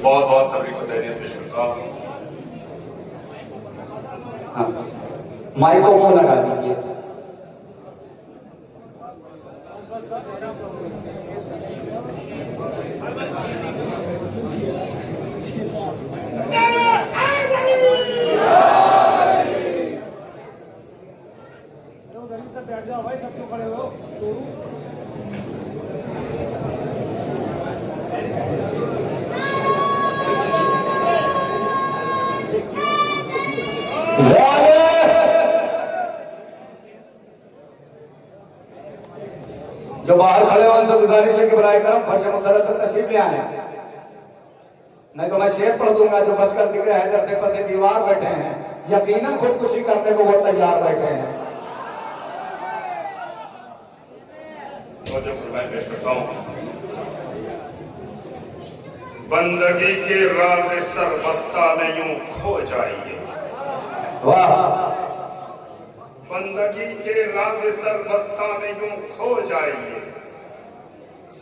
बहुत बहुत तबरीक को तहनीत पेश करता हूँ। हाँ, माइक को मुंह लगा दीजिए। बैठ जाओ भाई, सब क्यों खड़े हो? जो बाहर खड़े हैं उनसे गुजारिश है कि बराए करम फर्श मुसरत पर तशरीफ ले आए, नहीं तो मैं शेर पढ़ दूंगा। जो बचकर जिक्र हैदर से पसे दीवार बैठे हैं, यकीनन खुदकुशी करने को वो तैयार बैठे हैं। जो फरमाइश पेश करता हूँ। बंदगी के राज सरबस्ता में यूं खो जाइए। वाह। बंदगी के राज सरबस्ता में यूं खो जाइए,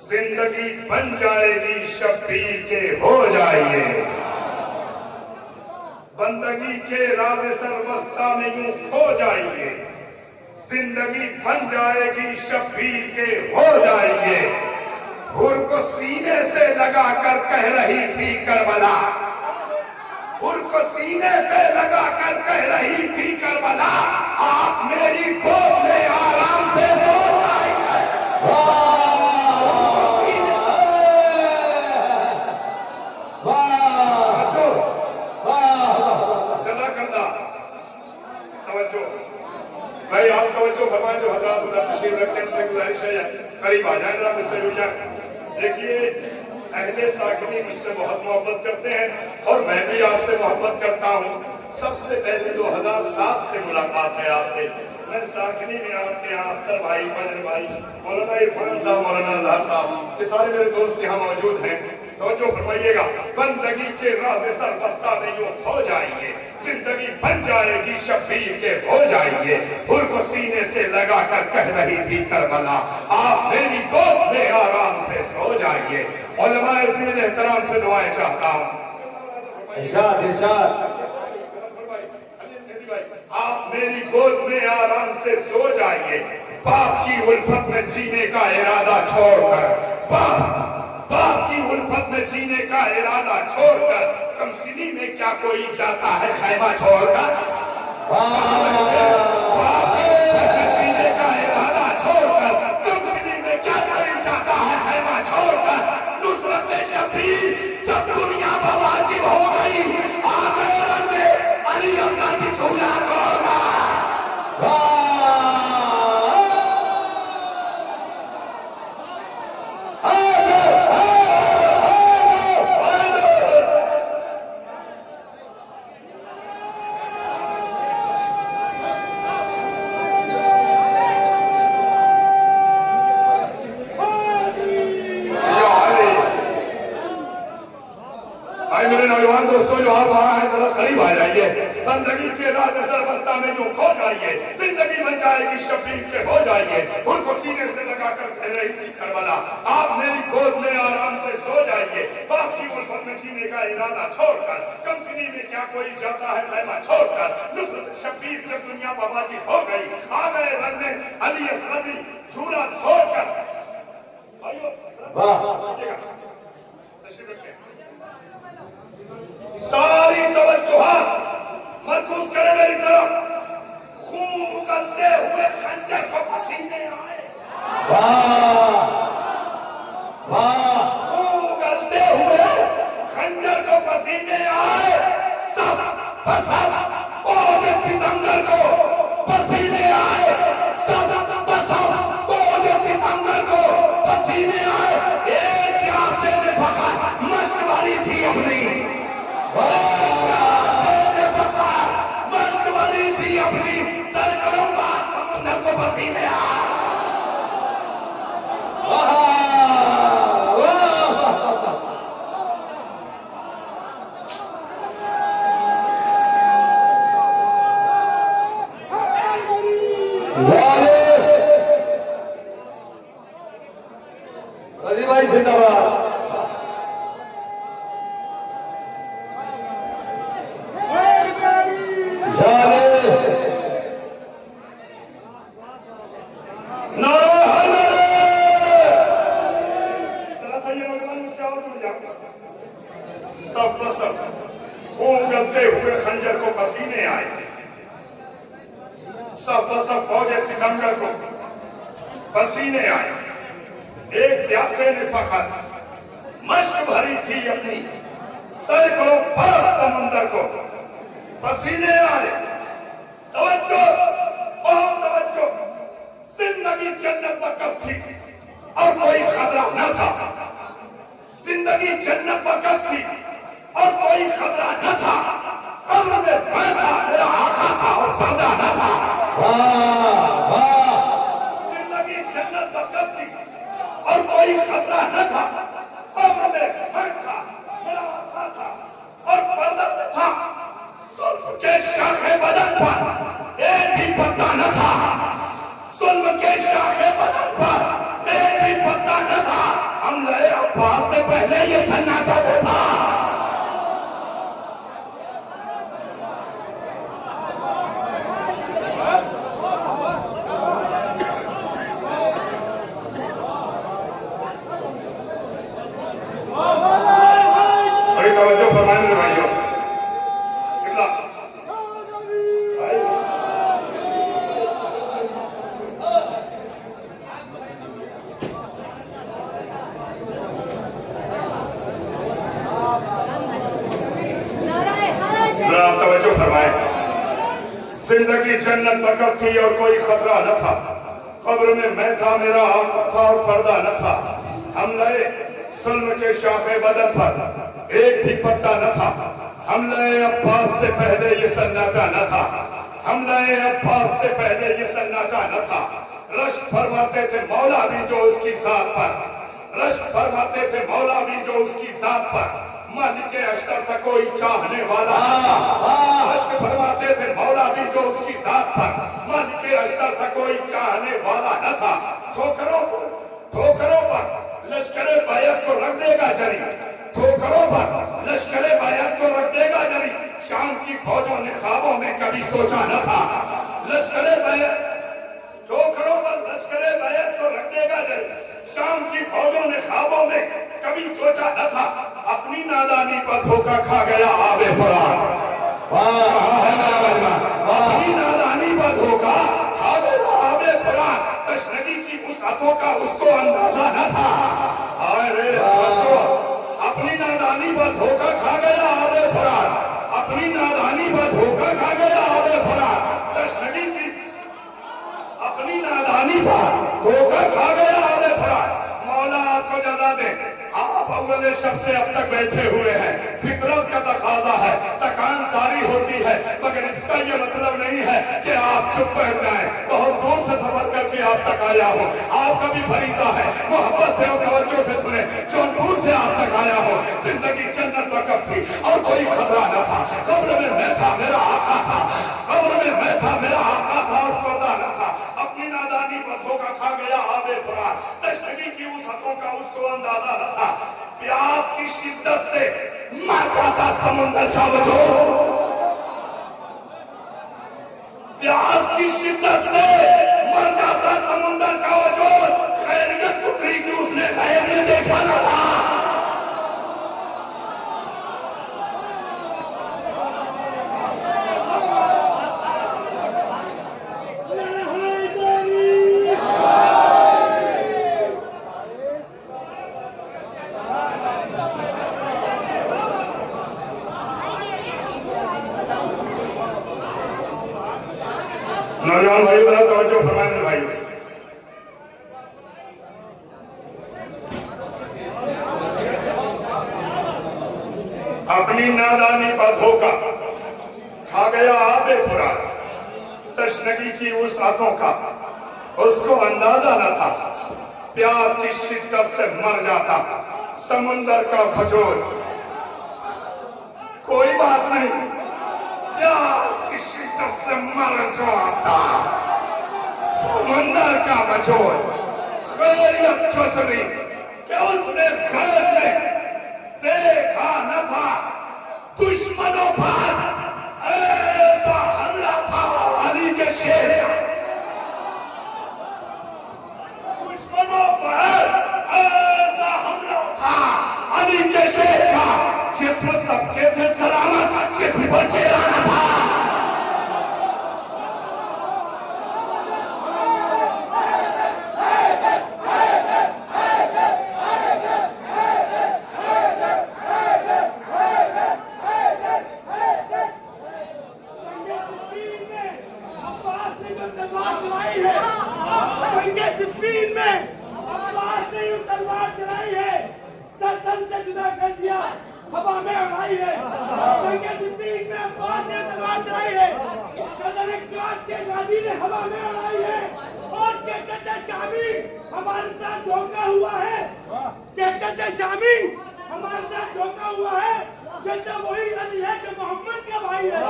जिंदगी बन जाएगी शब्बीर के हो जाइए। बंदगी के राज सरबस्ता में यूं खो जाइए, जिंदगी बन जाएगी शब्बीर के हो जाइए। हुर को सीने से लगाकर कह रही थी करबला, हुर को सीने से लगाकर कह रही थी करबला, आप मेरी गोद में आराम से सो जाइए। जज़ाकल्लाह। तवज्जो भाई, आप तवज्जो फरमाएं। जो हजरात उधर तशरीफ रखते हैं उनसे गुजारिश है करीब आ जाए, जरा मुझसे जुड़ जाए। देखिए, अहले साकिनी मुझसे बहुत मोहब्बत करते हैं और मैं भी आपसे मोहब्बत करता हूँ। सबसे पहले 2007 से मुलाकात है आपसे। मैं साकिनी में आपके यहाँ अख्तर भाई, फजल भाई, मौलाना इरफान साहब, मौलाना अजहर साहब, ये सारे मेरे दोस्त यहाँ मौजूद हैं। तवज्जो फरमाइएगा। बंदगी के राज सरबस्ता में यूं खो जाइए, जिंदगी बन जाएगी शब्बीर के हो जाइए। हुर को सीने से लगाकर कह रही थी करबला, आप मेरी गोद में आराम से सो जाइए। उलमाए ज़मीन एहतराम से दुआएं चाहता हूँ। इरशाद इरशाद। आप मेरी गोद में आराम से सो जाइए। बाप की उल्फत में जीने का इरादा छोड़कर, बाप की उल्फत में जीने का इरादा छोड़कर, कमसिनी में क्या कोई जाता है खैमा छोड़कर? बाप की उल्फत में जीने का इरादा छोड़कर, कमसिनी में क्या कोई जाता है खैमा छोड़कर? नुसरत शब्बीर जब दुनिया पर वाजिब हो गई, आ गए रंग में अली असगर की झूला छोड़कर। मेरे नौजवान दोस्तों, जो आप वहां हैं जरा करीब आ जाइए। बंदगी के राज सरबस्ता में यूं खो जाइए, जिंदगी बन जाएगी शब्बीर के हो जाइए। उनको सीने से लगाकर कह रही थी करबला, आप मेरी गोद में आराम से सो जाइए। बाप की उल्फत में जीने का इरादा छोड़कर, कमसिनी में क्या कोई जाता है खैमा छोड़कर? नुसरत शब्बीर जब दुनिया पर वाजिब हो गई, आ गए रंग में अली असगर की झूला छोड़कर। सारी तवज्जुहात मरकूज करें मेरी तरफ। खून उगलते हुए खंजर को पसीने आए। खून उगलते हुए खंजर को पसीने आए। सब बसब ओज सितमगर को पसीने आए। सब बसब ओज सितमगर को पसीने आए। एक प्यासे ने फकत मश्क भरी थी अपनी, मश्क भरी थी अपनी, सरकरों का समुद्र को पसीने आ। और टूट जाऊंगा। सब बसब खून उगलते हुए खंजर को पसीने आए, सब बसब फौज सिकंदर को पसीने आए। एक प्यासे ने फखर मश्क भरी थी अपनी सैकड़ों बरस समुंदर को पसीने आए। तवज्जो, बहुत तवज्जो, जिंदगी जन्नत वक़्फ़ थी और कोई खतरा न था। जिंदगी जन्नत वक़्फ़ थी और कोई खतरा न था। कब्र में मैं था, मेरा आका था और पर्दा न था। वाह वाह, जिंदगी जन्नत वक़्फ़ थी और कोई खतरा न था। कब्र में मैं था, मेरा आका था और पर्दा न था। जुल्म के शाखे बदन पर एक भी पत्ता न था। जुल्म के शाखे बदन पर एक भी पत्ता न था। हमले अब्बास से पहले ये सन्नाटा था। बड़ी तवज्जो फरमाएं मेरे भाइयों। किबला भाई, जरा आप तवज्जो फरमाएं। जिंदगी जन्नत वक़्फ़ थी और कोई खतरा न था। कब्र में मैं था, मेरा आका था और पर्दा न था। हमले जुल्म के शाखे बदन पर एक भी पत्ता न था। हमले अब्बास से पहले ये सन्नाटा न था। हमले अब्बास से पहले ये सन्नाटा न था। रश्क फरमाते थे मौला भी जो उसकी जात पर, रश्क फरमाते थे मौला भी जो उसकी जात पर। मालिक अश्तर सा कोई चाहने वाला न था। रश्क फरमाते थे मौला भी जो उसकी जात पर। मालिक अश्तर सा कोई चाहने वाला न था। ठोकरों पर लश्करे बैत को रख देगा जरी। ठोकरों पर लश्करे बैत को रख देगा जरी। शाम की फौजों ने ख्वाबों में कभी सोचा न था। लश्करे बैत, ठोकरों पर लश्करे बैत को रख देगा जरी। शाम की फौजों ने ख्वाबों में कभी सोचा न था। अपनी नादानी पर धोखा खा गया आबे फुरात। अपनी नादानी पर धोखा खा गया आबे फुरात। तशनगी की वुसअतों का उसको अंदाजा न था। अरे बच्चों, अपनी नादानी पर धोखा खा गया आबे फुरात। अपनी नादानी पर धोखा खा गया आबे फुरात। तशनगी की अपनी नादानी पर धोखा खा गया आबे फुरात। मौला आपको जज़ा दे। आप अव्वल शब से अब तक बैठे हुए हैं। फितरत का तकाजा है, तकान तारी होती है, मगर इसका ये मतलब नहीं है कि आप चुप बैठ जाएं। बहुत दूर से सफर करके आप तक आया हूँ। आपका भी फरीदा है, मोहब्बत से और तवज्जो से सुने। जौनपुर से आप तक आया हूँ। जिंदगी जन्नत वक़्फ़ थी और कोई खतरा न था। कब्र में मैं था, मेरा आका था। कब्र में मैं था, मेरा आका था और पर्दा न था। अपनी नादानी पर धोखा खा गया आबे फुरात। तशनगी की वुसअतों का उसको अंदाजा न था। प्यास की शिद्दत से मर जाता समुंदर का वजूद। प्यास की शिद्दत से मर जाता समुंदर का वजूद। खैरियत गुजरी कि उसने खैर ने देखा न था। नौजवान भाई जरा तवज्जो फरमाएं मेरे भाई। अपनी नादानी पर धोखा खा गया आबे फुरात। तशनगी की वुसअतों का उसको अंदाजा न था। प्यास की शिद्दत से मर जाता समुंदर का खजूर। कोई बात नहीं, प्यास की शिद्दत से मर जाता समंदर का बचोर। खैरियत गुजरी कि उसने खैर में देखा न था। दुश्मनों पर ऐसा हमला था अली के शेर का। दुश्मनों पर ऐसा हमला था जिस्म सबके थे सलामत, जिस्म पर चेहरा न था। सिफीन में अब्बास ने यूं तलवार चलाई है, सर से जुदा कर दिया, हवा में उड़ाई है। जंगे सिफीन में अब्बास ने तलवार चलाई है, सदर काद के गाजी ने हवा में उड़ाई है। और कहते शामी हमारे साथ धोखा हुआ है, कहते शामी हमारे साथ धोखा हुआ है, कहते वही अली है जो मोहम्मद का भाई है।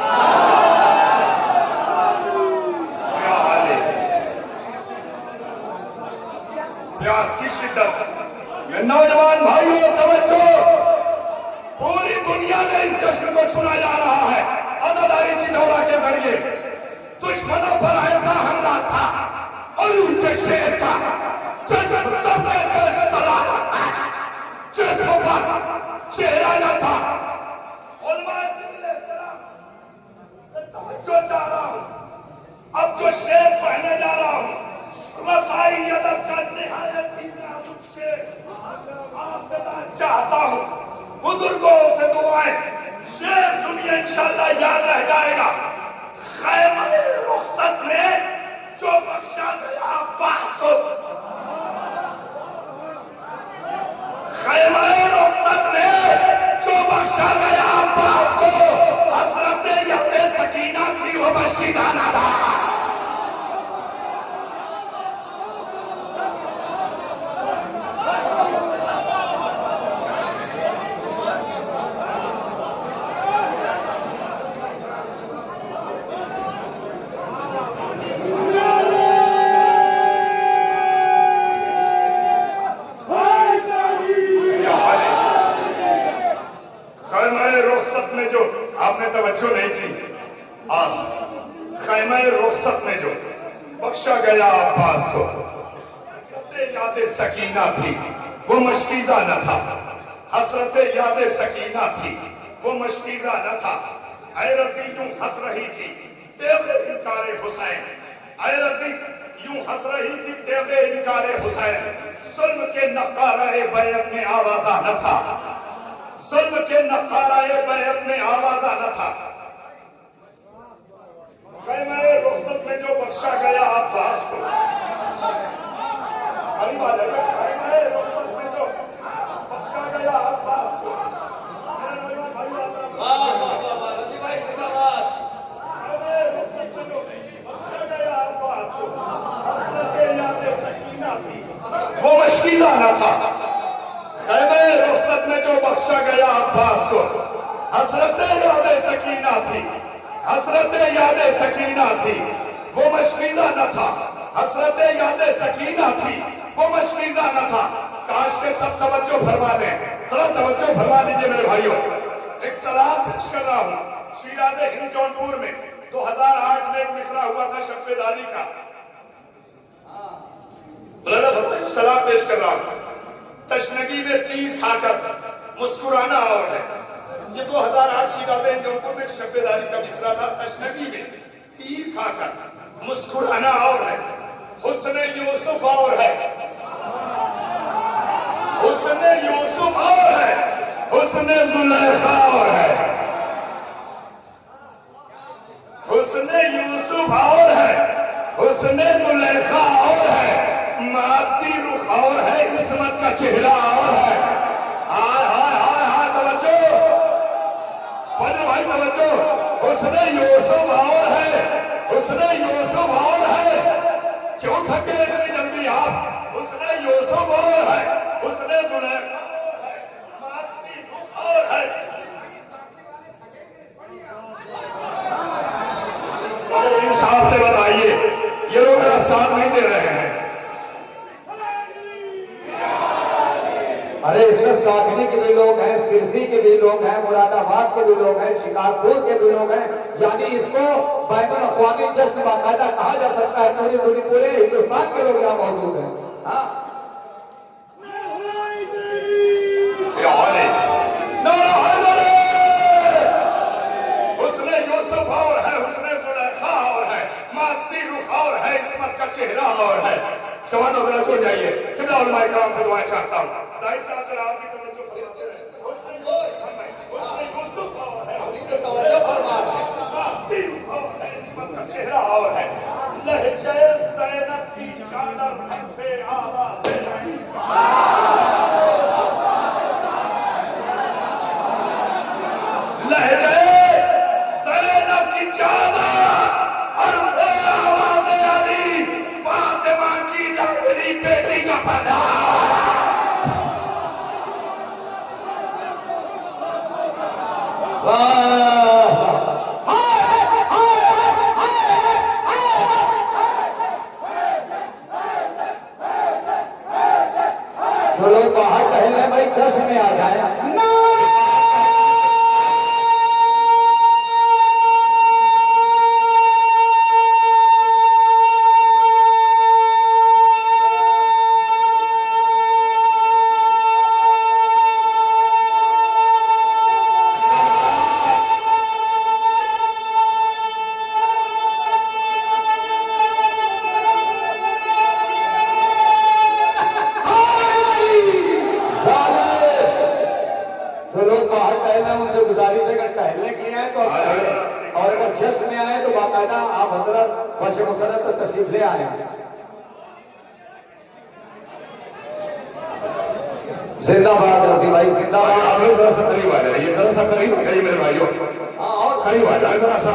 प्यास की शिद्दत से नौजवान भाइयों तवज्जो, पूरी दुनिया में इस जश्न को सुना जा रहा है अदादारी चिन्हौला के जरिए। दुश्मनों पर ऐसा हमला था और उनके शेर का जिस्म सबके सलामत है, जिस्म पर चेहरा न था। तवज्जो चाह रहा हूं, अब जो शेर पहने जा रहा हूं, रसाई अदब का निहायत ही नाजुक शेर आपसे चाहता हूं। बुजुर्गों से दुआएं, शेर दुनिया इंशाल्लाह याद रह जाएगा। खैमे रुखसत में जो बख्शा गया अब्बास को, खैमे रुखसत में जो बख्शा गया अब्बास को, हसरत याद सकीना की वो बख्शीदा न था। आपने तवज्जो नहीं की। आप खैमे रुखसत में जो बख्शा गया अब्बास को, याद सकीना थी वो मशकीजा न था। हसरत याद सकीना थी वो मशकीजा न था। ऐ रज़ी यूं हंस रही थी तेरे इनकारे हुसैन, ऐ रज़ी यूं हंस रही थी तेरे इनकारे हुसैन। जुल्म के नक्कारे बैत में आवाजा न था, जुल्म के नक्काराए बैत में आवाजा न था। खैमे रुखसत में जो बख्शा गया अब्बास को, खैमे रुखसत में जो बख्शा गया अब्बास को, खैमे रुखसत में जो बख्शा गया अब्बास को, हसरत याद सकीना थी वो मशकीजा न था। खैमे रुखसत में जो बख्शा गया अब्बास को, हसरत याद सकीना थी, हसरत याद सकीना थी वो मशकीजा न था। हसरत याद सकीना थी वो मशकीजा न था। काश के सब तवज्जो फरमा दें, थोड़ा तवज्जो फरमा दीजिए मेरे भाइयों। एक सलाम पेश कर रहा हूं। शिराज़े हिंद जौनपुर में 2008 में एक मिसरा हुआ था शब्बेदारी का। सलाम पेश कर रहा हूं। तशनगी में तीर खाकर मुस्कुराना और है। ये 2008 शिराज़े जौनपुर में शब्बेदारी का मिसरा था। तशनगी में तीर खाकर मुस्कुराना और है, हुस्न यूसुफ और है, हुस्न यूसुफ और है, हुस्न जुलेखा और है, हुस्न यूसुफ और है, हुस्न जुलेखा और है, मादी रुख और है, इस्मत का चेहरा और है। हाय हाय हाय हाय, तवज्जो फजल भाई, तवज्जो। हुस्न यूसुफ और है, हुस्न यूसुफ और है। क्यों थक गए इतनी जल्दी आप? हुस्न यूसुफ और है, हुस्न जुलेखा और है, मादी रुख और है। इंसाफ से बताइए, ये लोग मेरा साथ नहीं दे रहे हैं। अरे इसमें साखनी के भी लोग हैं, सिरसी के भी लोग हैं, मुरादाबाद के भी लोग हैं, शिकारपुर के भी लोग हैं। यानी इसको बैनुल अक़वामी जश्न बाकायदा कहा जा सकता है। पूरे हिंदुस्तान के लोग यहाँ मौजूद हैं। हाँ, नारा हैदरी, जवान वगैरह जुड़ जाइए। कितना उलमाए कराम से दुआएं चाहता हूँ। जाहिर साहब जरा आप भी तवज्जो फरमाते हैं। चेहरा और है लहजे ज़ैनब की चादर हर्फे आवाज़े नहीं। लहजे ज़ैनब की चादर हर्फे आवाज़े अली फातिमा की लाडली बेटी का पर्दा। जो लोग बाहर टहलने भाई जश्न में आ जाए। जो लोग बाहर टहलना उनसे गुजारिश है, अगर टहलने की है तो और अगर जश्न में आए तो बाकायदा आप हजरत फर्श मुसरत पर तशरीफ ले आए। जिंदाबाद रसी भाई जिंदाबाद। आप लोग जरा सा करीब आ जाइए, जरा सा करीब आ जाइए मेरे भाइयों। हाँ और करीब आ जाए जरा सा।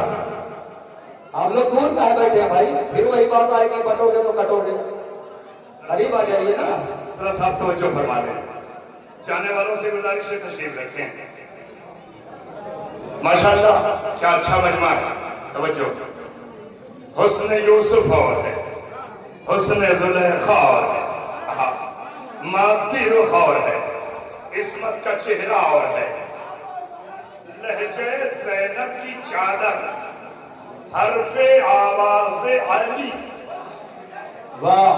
आप लोग दूर कहाँ बैठे हैं भाई, फिर वही बात आएगी बटोगे तो कटोगे। करीब आ जाइए ना। जरा साहब तवज्जो फरमा दें। जाने वालों से गुजारिश है तशरीफ रखें। माशाअल्लाह क्या अच्छा मजमा है। तवज्जो। हुस्न यूसुफ और है, हुस्न जुलेखा और है, मादी रुख और है, इस्मत का चेहरा और है, लहजे ज़ैनब की चादर हर्फे आवाज़े अली। वाह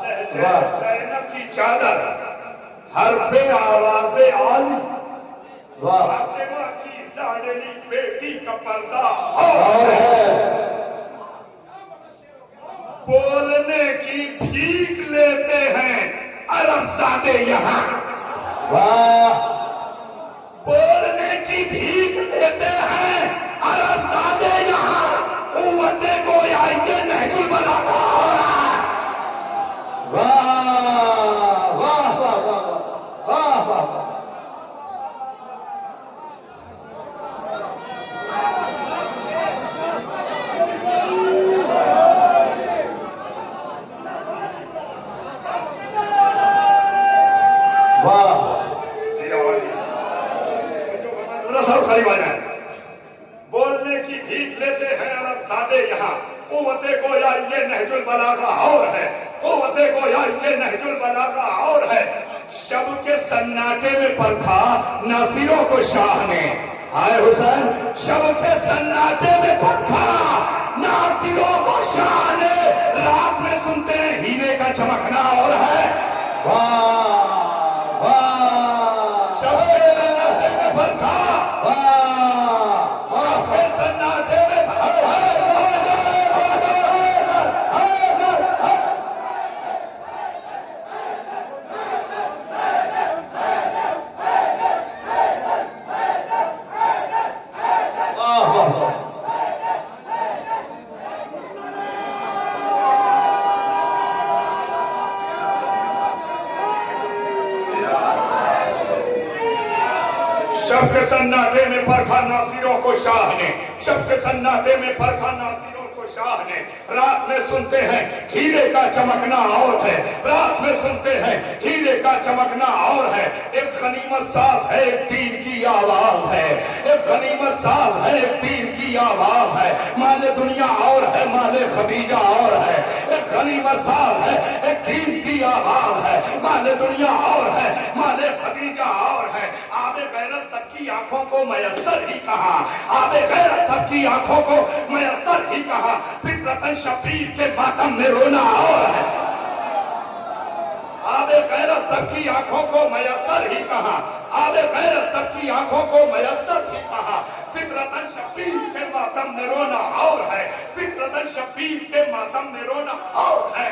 लहजे वाह ज़ैनब की चादर हर्फे आवाज़े अली। वाह फातिमा की लाडली बेटी का पर्दा और है। बोलने की भीख लेते हैं अरबज़ादे यहाँ। वाह बोलने की भीख लेते हैं अरबज़ादे यहाँ। कुव्वते को आएंगे नहजुल बलागा। वाह वाह वाह वाह वाह वाह। बोलने की भीख लेते हैं अरबज़ादे यहाँ। कुव्वते को ये नहजुल बलागा और है, कुव्वते को ये नहजुल बलागा और है। शब के सन्नाटे में परखा नासिरों को शाह ने। हाय हुसैन शब के सन्नाटे में परखा नासिरों को शाह ने। रात में सुनते हैं हीरे का चमकना और है। वाह वाह शब के सन्नाटे में परखा सन्नाटे में शब के सन्नाटे में परखा नासिरों को शाह ने। शब के सन्नाटे में परखा नासिरों को शाह ने। रात में सुनते हैं हीरे का चमकना और है। रात में सुनते हैं हीरे का चमकना और है। एक गनीमत साज है, एक दीन की आवाज है। एक गनीमत साज है, एक दीन की आवाज है। माले दुनिया और है, माले खदीजा और है। एक गनीमत साज है, एक दीन की आवाज है। माले दुनिया और है, माले खदीजा और है। आबे गैरत सबकी आंखों को मयस्सर ही कहा। आबे गैरत सबकी आंखों को मयस्सर ही कहा। फितरतन शबीर के मातम में रोना और है। आबे गैरत सबकी आंखों को मयस्सर ही कहा। आबे गैरत सबकी आंखों को मयस्सर ही कहा। फितरतन शबीर के मातम में रोना और है। फितरतन शबीर के मातम में रोना और है।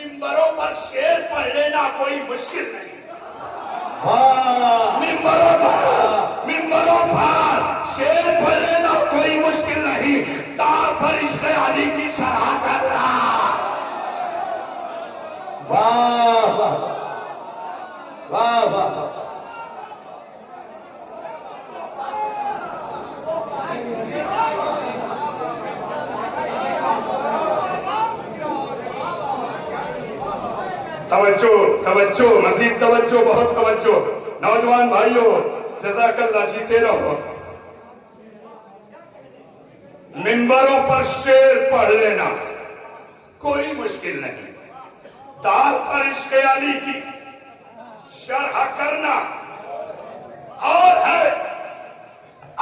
मिंबरों पर शेर पढ़ लेना कोई मुश्किल नहीं। वाह मिंबरों पर शेर पढ़ लेना कोई मुश्किल नहीं। तार पर इश्क़ अली की शरह करना। वाह वाह वाह वाह। तवज्जो तवज्जो मजीद तवज्जो, बहुत तवज्जो। नौजवान भाइयों जज़ाकल्लाह, जीते रहो। मिंबरों पर शेर पढ़ लेना कोई मुश्किल नहीं। तार पर इश्क़ अली की शरह करना और है।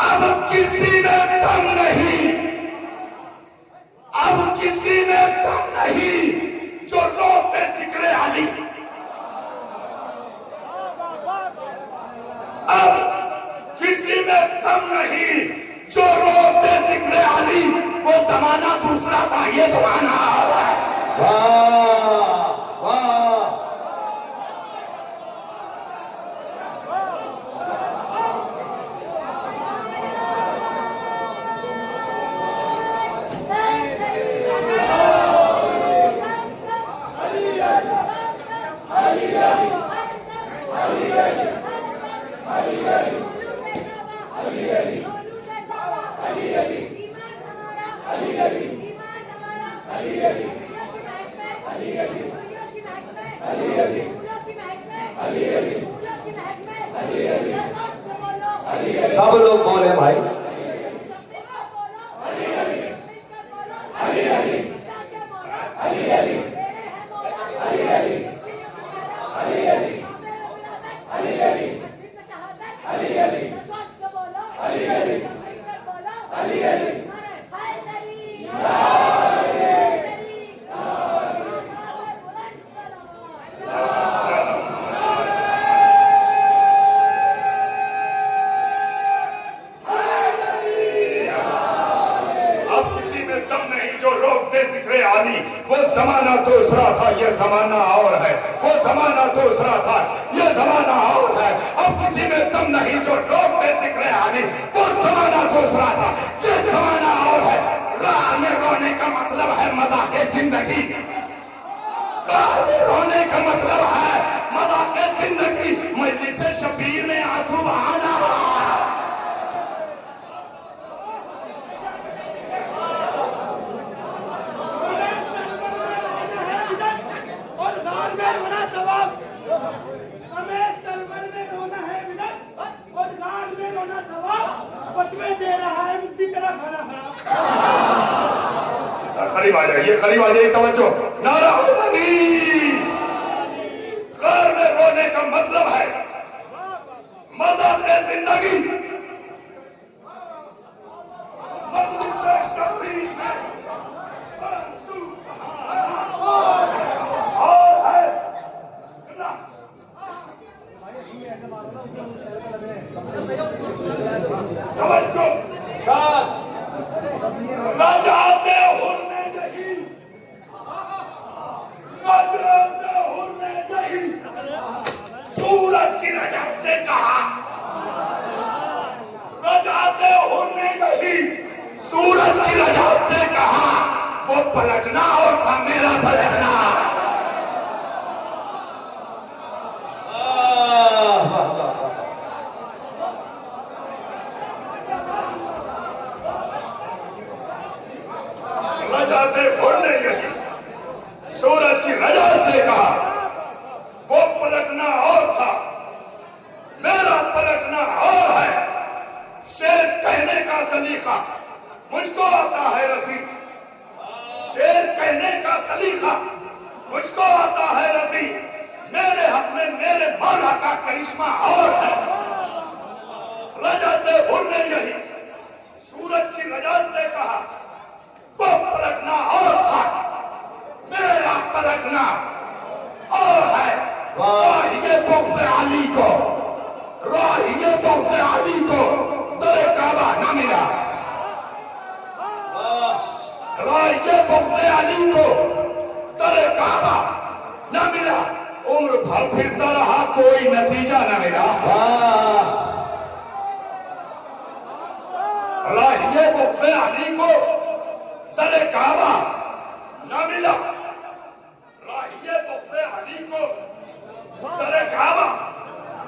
अब किसी में दम नहीं, अब किसी में दम नहीं जो रोते ज़िक्र अली। अब किसी में दम नहीं जो रोते ज़िक्र अली। वो जमाना दूसरा था, ये जमाना आ रहा है। वाह वाह। सब लोग बोले भाई। वो जमाना दूसरा था, ये जमाना और है। वो जमाना दूसरा था, ये जमाना और है। अब किसी में दम नहीं जो लोग पे जिक्र आली। वो जमाना दूसरा था, ये जमाना और है। राह में रोने का मतलब है मज़ाक़े जिंदगी। राह में रोने का मतलब है मज़ाक़े जिंदगी। मजलिस शबीर में आंसू बहाना। करीब आ जाइए, करीब आ जाइए, तवज्जो। नारा घर में रोने का मतलब है मज़ाक़े जिंदगी। सूरज की रजा से कहा, रजाते होने नहीं, सूरज की रजा से कहा। वो पलटना और था मेरा पलटना। रजाते होने नहीं, सूरज की रजा से कहा। वो पलटना और था, मेरा पलटना और है। शेर कहने का सलीका मुझको आता है रसी। शेर कहने का सलीका मुझको आता है रसी। मेरे हक में मेरे मौला का करिश्मा और है। रजाते हुर्ने यही, सूरज की रजा से कहा। वो पलटना और था, मेरा पलटना और है। राहिए बग़्ज़े अली को, राहिए बग़्ज़े अली को दरे काबा न मिला। राहिए बग़्ज़े अली को दरे काबा से अली को दरे काबा न मिला। राहिए से अली को दरे काबा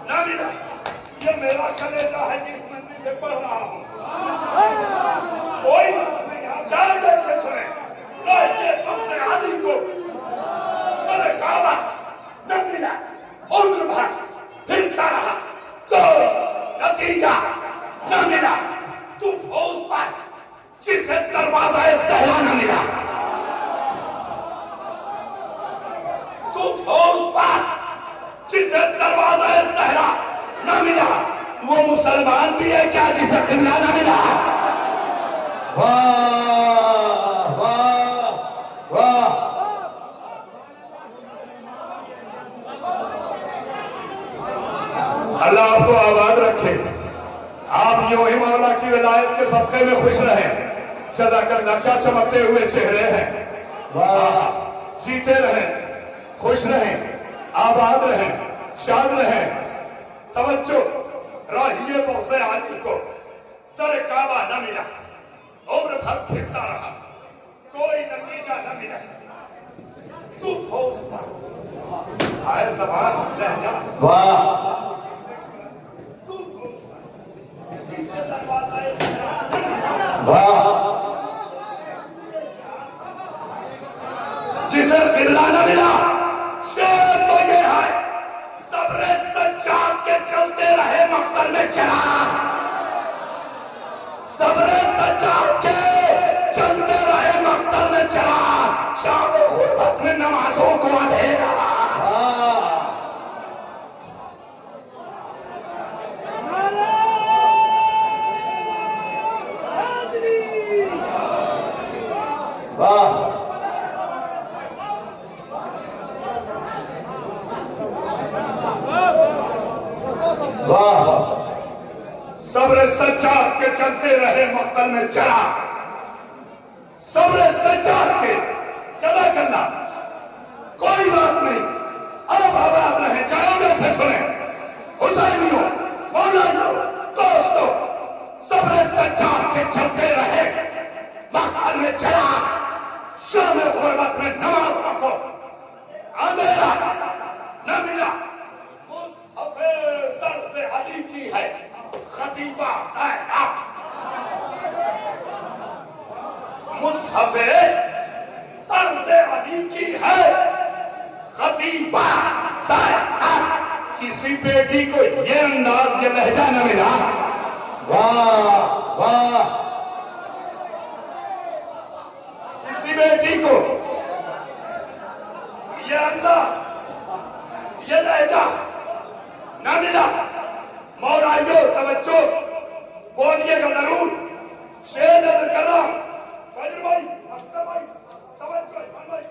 न मिला। ये मेरा कलेजा है कि इस मंजिल पे पढ़ रहा हूँ। कोई बात नहीं, आप चाहे जैसे सुने। राहिए से अली को दरे काबा न मिला। उम्र भर फिरता रहा, कोई नतीजा न मिला। तू फौज पर जिसे दरवाजा सहरा न मिला। तू फौज पर जिसे दरवाजा सहरा न मिला, वो मुसलमान भी है क्या जिसे किबला न मिला? वाह वाह वाह। अल्लाह आपको आबाद रखे। आप यूं ही मौला की विलायत के सदक़े में खुश रहें। जज़ाकल्लाह, क्या चमकते हुए चेहरे हैं। वाह, जीते रहें, खुश रहें, आबाद रहें, शाद रहें। तवज्जो, राहिए बग़्ज़े आली को दर काबा न मिला। उम्र भर फिरता रहा, कोई नतीजा न मिला। तू फौज पर आए ज़बान लहजा। वाह वाह। जिसे किबला न मिला, शेर तो ये है, सब्र सज्जाद के चलते रहे मख्तल में चिराग। सब्र सज्जाद के चलते रहे मख्तल में चिराग। शाम गुर्बत में नमाजों को अंधेरा। वाह वाह। सब्र सज्जाद के चलते रहे मख्तल में चिराग। सब्र सज्जाद के चला करना, कोई बात नहीं। अब आबाद रहे, चाहे से सुने। हुसैनियों, मौलानियों, दोस्तों, सब्र सज्जाद के चलते रहे मख्तल में चिराग। शाम गुर्बत में नमाज़ों को अंधेरा न मिला। मुसहफ़े तर्ज़ अली की है खतीबा ज़ैदा। मुसहफ़े तर्ज़ अली की है खतीबा ज़ैदा। किसी बेटी को ये अंदाज, ये लहजा न मिला। वाह वाह। किसी बेटी को ये अंदाज, ये लहजा न मिला। मौलाइयों, तवज्जो, बोलिएगा जरूर। शेर नजर कर रहा हूं। फजर भाई, अख्तर भाई, तवज्जो, इरफान भाई।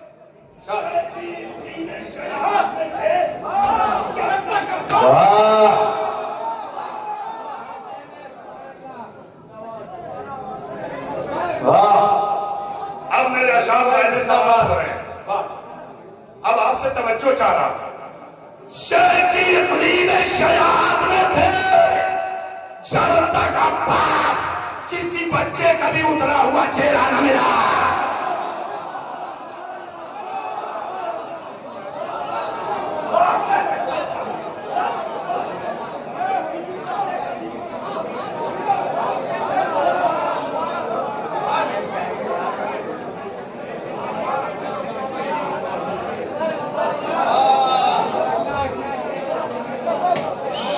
वाह वाह। अब मेरे अशार ऐसे सवाल हो रहे हैं। अब आपसे तवज्जो चाह रहा हूं। शेर की इक़लीम शयात में थे जब तक अब्बास किसी बच्चे का भी उतरा हुआ चेहरा न मिला।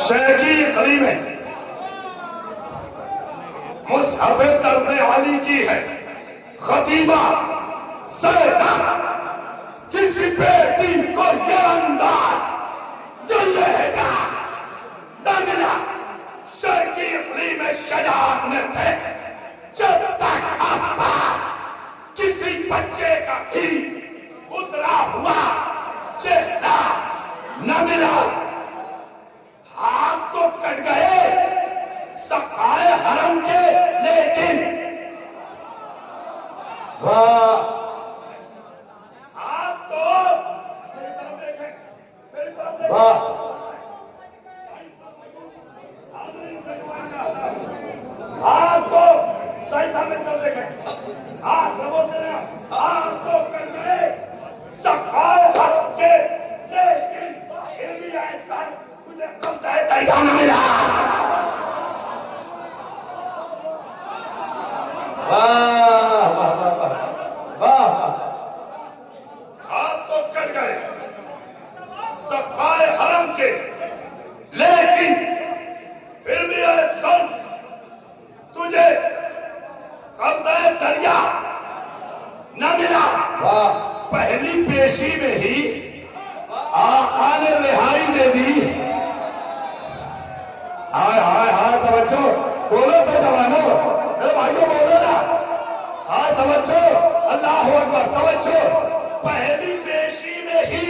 शेर की इक़लीम मुसहफ़े तर्ज़ अली की है खतीबा ज़ैदा। किसी बेटी को ये अंदाज, ये लहजा न मिला। शेर की इक़लीम शजाअत में थे जब तक अब्बास किसी बच्चे का भी उतरा हुआ चेहरा न मिला। हाथ तो कट गए सकाए हरम के, लेकिन वाह हाथ तो मेरी तरफ देखें, मेरी तरफ देखें। वाह हाथ तो वाह वाह वाह वाह वाह। हाथ तो कट गए सफाए हरम के, लेकिन फिर भी है सुन, तुझे कब्जा दरिया न मिला। वाह पहली पेशी में ही आका ने रिहाई दे दी। हाय हाय हाय, तवज्जो, बोलो तो जवानों, मेरे भाइयों बोलो ना, हाय तवज्जो, अल्लाह अकबर, तवज्जो। पहली पेशी में ही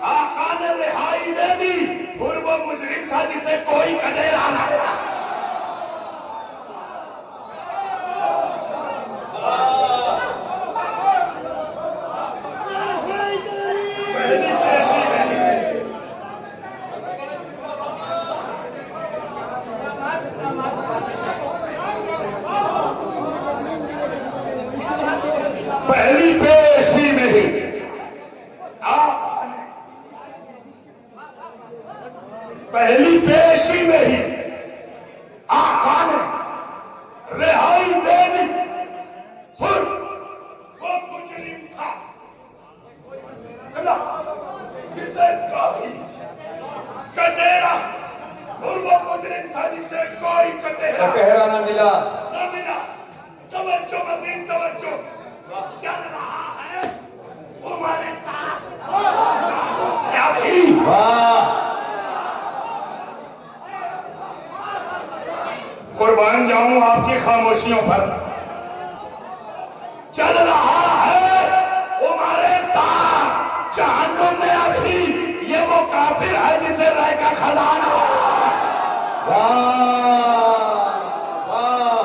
आका ने रिहाई दे दी। फिर वो मुजरिम था जिसे कोई कदेरा ना मिला। पहली पेशी में ही पहली पेशी में ही आका ने, पहली पेशी में ही आका ने रिहाई दे दी। फिर वो मुजरिम था जिसे कोई कटेरा, और वो मुजरिम था जिसे कोई कटेरा कटहरा ना मिला। न मिला। तवज्जो, मज़ीद तवज्जो, चल रहा है हमारे साथ क्या भी। वाह कुर्बान जाऊं आपकी खामोशियों पर। चल रहा है हमारे साथ जहन्नुम में अभी ये वो काफिर है जिसे रह का खजाना। वाह वाह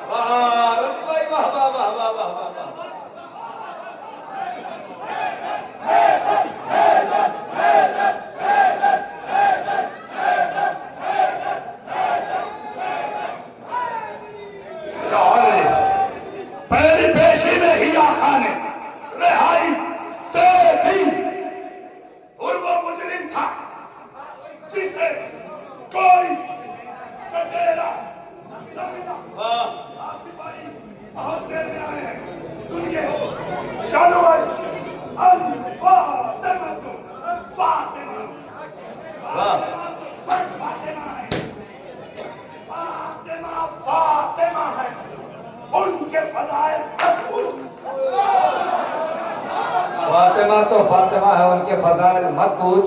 वाह, रजी भाई वाह वाह वाह वाह वाह वाह वाह। पहली पेशी में ही आका ने रिहाई दे दी। और वो मुजरिम था जिसे कोई कटेरा न मिला। आसिफ भाई बहुत देर में आए हैं, सुनिए। शानू भाई, फातिमा है, फातिमा है, उनके फज़ाइल फातिमा तो फातिमा है, उनके फजाइल मत पूछ।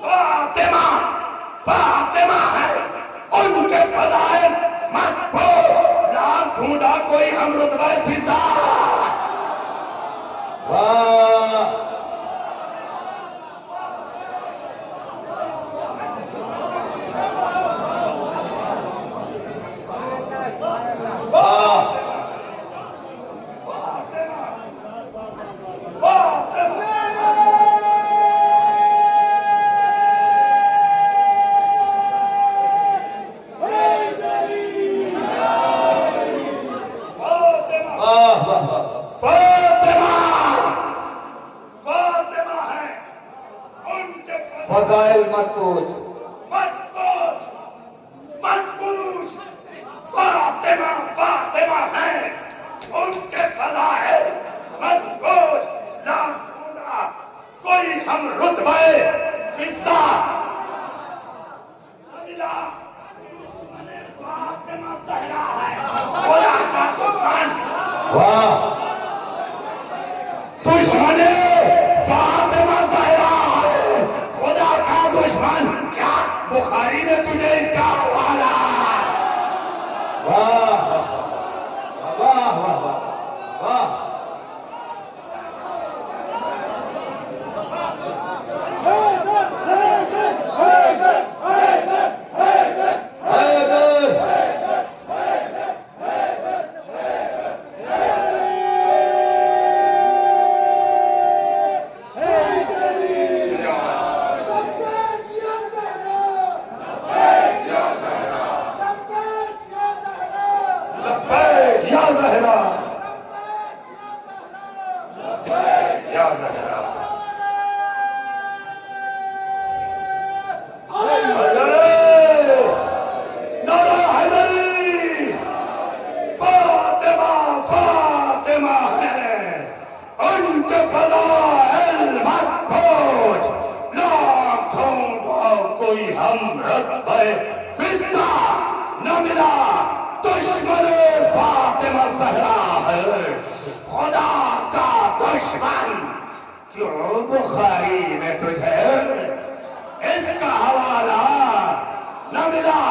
फातिमा, फातिमा है, उनके फज़ाइल मत पूछ। लाख ढूंढा कोई हम रुतबा फिजा। वाह वाह वाह वाह वाह। फातिमा, फातिमा है, उनके फजाइल मत पूछ। मत पूछ, मत पूछ। फातिमा, फातिमा है, उनके फज़ाइल मत पूछ। लाख ढूंढा कोई हम रुतबा फिजा मिला। दुश्मन फातिमा ज़हरा है, खुदा का दुश्मन। वाह दुश्मन फातिमा ज़हरा है, खुदा का दुश्मन। क्या बुखारी ने तुझे इसका हवाला? वाह वाह वाह वाह वाह। हैदर खुदा का दुश्मन क्यों बुखारी में तुझे इसका हवाला न मिला।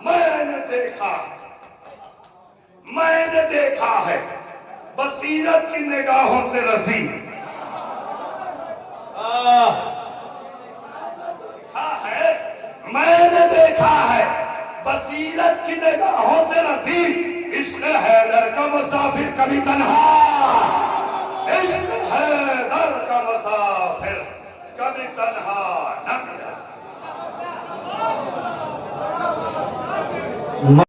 मैंने देखा है बसीरत की निगाहों से रजी मैंने देखा है बसीरत की निगाहों से रजी। इश्क हैदर का मुसाफिर कभी तन्हा, इश्क हैदर का मुसाफिर कभी तन्हा न मिला।